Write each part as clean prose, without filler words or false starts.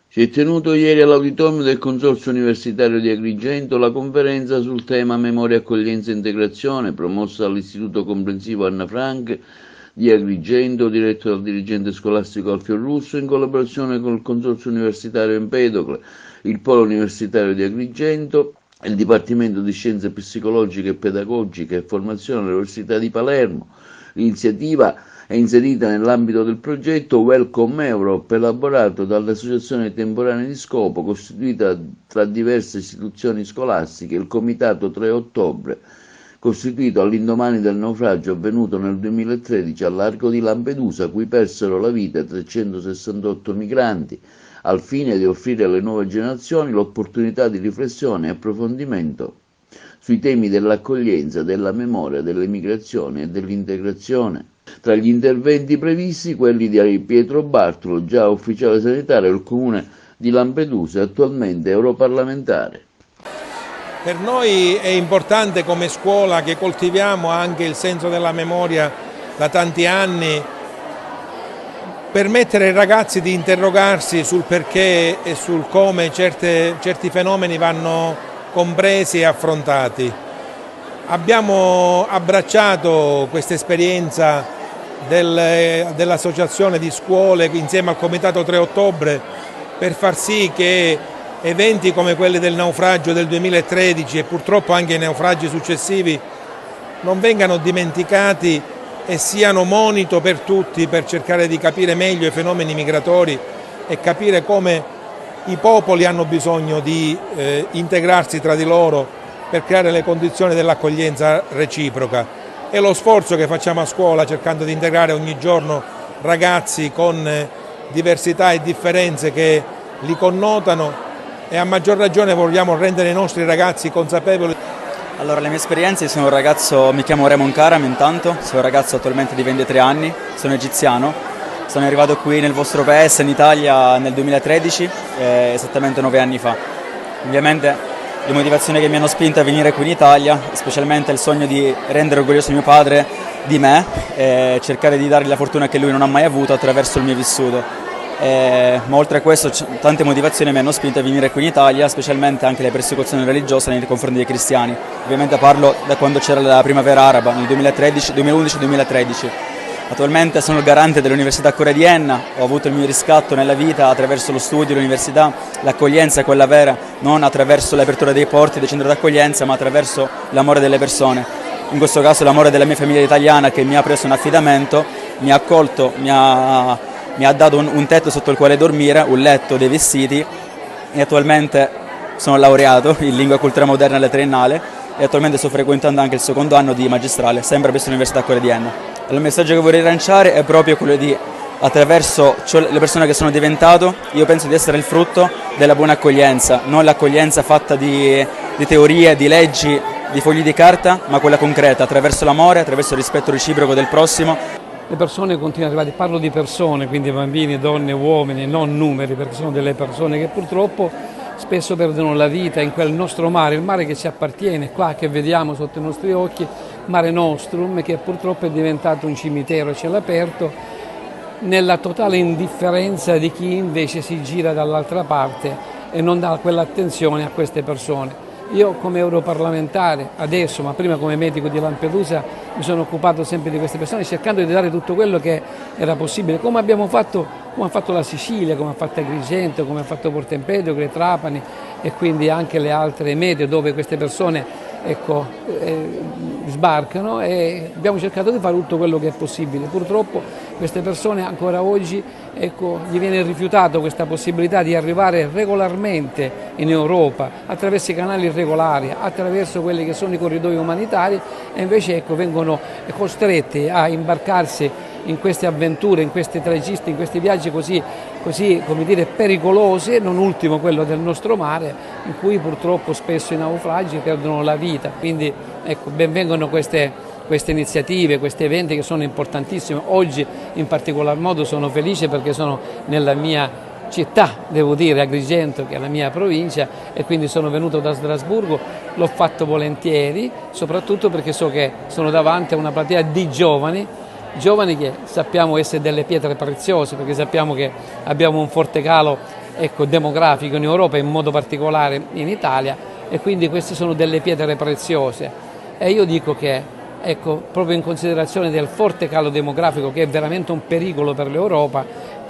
Si è tenuto ieri all'auditorium del Consorzio Universitario di Agrigento la conferenza sul tema Memoria, Accoglienza e Integrazione, promossa dall'Istituto Comprensivo Anna Frank di Agrigento, diretto dal dirigente scolastico Alfio Russo, in collaborazione con il Consorzio Universitario Empedocle, il Polo Universitario di Agrigento, il Dipartimento di Scienze Psicologiche e Pedagogiche e Formazione all'Università di Palermo. L'iniziativa è inserita nell'ambito del progetto Welcome Europe, elaborato dall'Associazione Temporanea di Scopo, costituita tra diverse istituzioni scolastiche, il Comitato 3 ottobre, costituito all'indomani del naufragio avvenuto nel 2013 al largo di Lampedusa, cui persero la vita 368 migranti, al fine di offrire alle nuove generazioni l'opportunità di riflessione e approfondimento sui temi dell'accoglienza, della memoria, dell'emigrazione e dell'integrazione. Tra gli interventi previsti, quelli di Pietro Bartolo, già ufficiale sanitario del comune di Lampedusa, attualmente europarlamentare. Per noi è importante come scuola che coltiviamo anche il senso della memoria da tanti anni, permettere ai ragazzi di interrogarsi sul perché e sul come certi fenomeni vanno compresi e affrontati. Abbiamo abbracciato questa esperienza dell'associazione di scuole insieme al Comitato 3 ottobre per far sì che eventi come quelli del naufragio del 2013 e purtroppo anche i naufragi successivi non vengano dimenticati e siano monito per tutti per cercare di capire meglio i fenomeni migratori e capire come i popoli hanno bisogno di integrarsi tra di loro per creare le condizioni dell'accoglienza reciproca. È lo sforzo che facciamo a scuola cercando di integrare ogni giorno ragazzi con diversità e differenze che li connotano e a maggior ragione vogliamo rendere i nostri ragazzi consapevoli. Allora, le mie esperienze, sono un ragazzo, mi chiamo Raymond Karam intanto, sono un ragazzo attualmente di 23 anni, sono egiziano, sono arrivato qui nel vostro paese in Italia nel 2013, esattamente 9 anni fa. Ovviamente le motivazioni che mi hanno spinto a venire qui in Italia, specialmente il sogno di rendere orgoglioso mio padre di me e cercare di dargli la fortuna che lui non ha mai avuto attraverso il mio vissuto. Ma oltre a questo tante motivazioni mi hanno spinto a venire qui in Italia, specialmente anche le persecuzioni religiose nei confronti dei cristiani. Ovviamente parlo da quando c'era la primavera araba, nel 2011-2013. Attualmente sono il garante dell'Università Accora di Enna, ho avuto il mio riscatto nella vita attraverso lo studio, l'università, l'accoglienza è quella vera, non attraverso l'apertura dei porti dei centri d'accoglienza, ma attraverso l'amore delle persone. In questo caso l'amore della mia famiglia italiana che mi ha preso un affidamento, mi ha accolto, mi ha dato un tetto sotto il quale dormire, un letto, dei vestiti e attualmente sono laureato in Lingua e Cultura Moderna alla triennale e attualmente sto frequentando anche il secondo anno di magistrale, sempre presso l'Università Accora di Enna. Il messaggio che vorrei lanciare è proprio quello di, attraverso le persone che sono diventato, io penso di essere il frutto della buona accoglienza, non l'accoglienza fatta di teorie, di leggi, di fogli di carta, ma quella concreta, attraverso l'amore, attraverso il rispetto reciproco del prossimo. Le persone continuano ad arrivare, parlo di persone, quindi bambini, donne, uomini, non numeri, perché sono delle persone che purtroppo spesso perdono la vita in quel nostro mare, il mare che ci appartiene, qua che vediamo sotto i nostri occhi, Mare Nostrum, che purtroppo è diventato un cimitero a cielo aperto, nella totale indifferenza di chi invece si gira dall'altra parte e non dà quell'attenzione a queste persone. Io come europarlamentare adesso, ma prima come medico di Lampedusa, mi sono occupato sempre di queste persone cercando di dare tutto quello che era possibile, come abbiamo fatto, come ha fatto la Sicilia, come ha fatto Agrigento, come ha fatto Porto Empedocle, Trapani e quindi anche le altre medie dove queste persone sbarcano, e abbiamo cercato di fare tutto quello che è possibile. Purtroppo queste persone ancora oggi gli viene rifiutato questa possibilità di arrivare regolarmente in Europa attraverso i canali regolari, attraverso quelli che sono i corridoi umanitari, e invece vengono costretti a imbarcarsi in queste avventure, in questi tragisti, in questi viaggi così come dire, pericolosi, non ultimo quello del nostro mare, in cui purtroppo spesso i naufragi perdono la vita. Quindi benvengano queste iniziative, questi eventi che sono importantissimi. Oggi in particolar modo sono felice perché sono nella mia città, devo dire, Agrigento, che è la mia provincia, e quindi sono venuto da Strasburgo, l'ho fatto volentieri, soprattutto perché so che sono davanti a una platea di giovani che sappiamo essere delle pietre preziose, perché sappiamo che abbiamo un forte calo demografico in Europa, in modo particolare in Italia, e quindi queste sono delle pietre preziose. E io dico che proprio in considerazione del forte calo demografico, che è veramente un pericolo per l'Europa,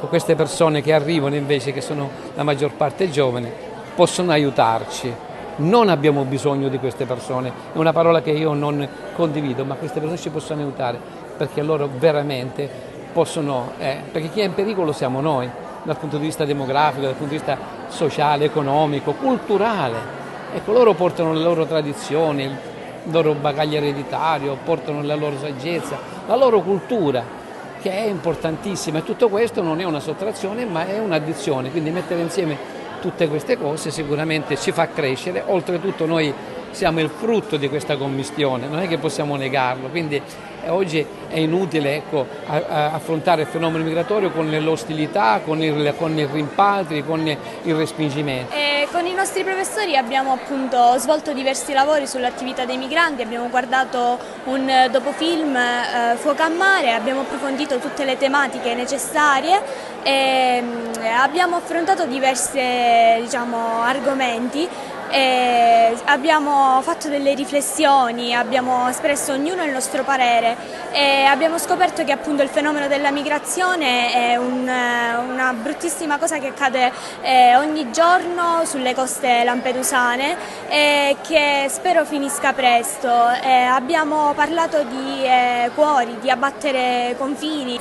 queste persone che arrivano invece, che sono la maggior parte giovani, possono aiutarci. Non abbiamo bisogno di queste persone, è una parola che io non condivido, ma queste persone ci possono aiutare, perché loro veramente possono, perché chi è in pericolo siamo noi, dal punto di vista demografico, dal punto di vista sociale, economico, culturale. Ecco, loro portano le loro tradizioni, il loro bagaglio ereditario, portano la loro saggezza, la loro cultura, che è importantissima, e tutto questo non è una sottrazione ma è un'addizione, quindi mettere insieme tutte queste cose sicuramente ci fa crescere. Oltretutto noi siamo il frutto di questa commistione, non è che possiamo negarlo, quindi oggi è inutile affrontare il fenomeno migratorio con l'ostilità, con i rimpatri, con il respingimento. Con i nostri professori abbiamo appunto svolto diversi lavori sull'attività dei migranti, abbiamo guardato un docufilm, Fuoco a mare, abbiamo approfondito tutte le tematiche necessarie e abbiamo affrontato diversi argomenti. Abbiamo fatto delle riflessioni, abbiamo espresso ognuno il nostro parere e abbiamo scoperto che appunto il fenomeno della migrazione è una bruttissima cosa che accade ogni giorno sulle coste lampedusane e che spero finisca presto. Abbiamo parlato di cuori, di abbattere confini.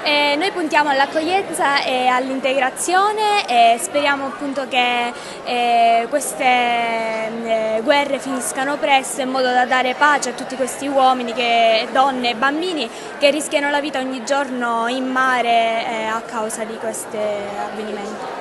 Noi puntiamo all'accoglienza e all'integrazione e speriamo appunto che queste guerre finiscano presto, in modo da dare pace a tutti questi uomini, donne e bambini che rischiano la vita ogni giorno in mare a causa di questi avvenimenti.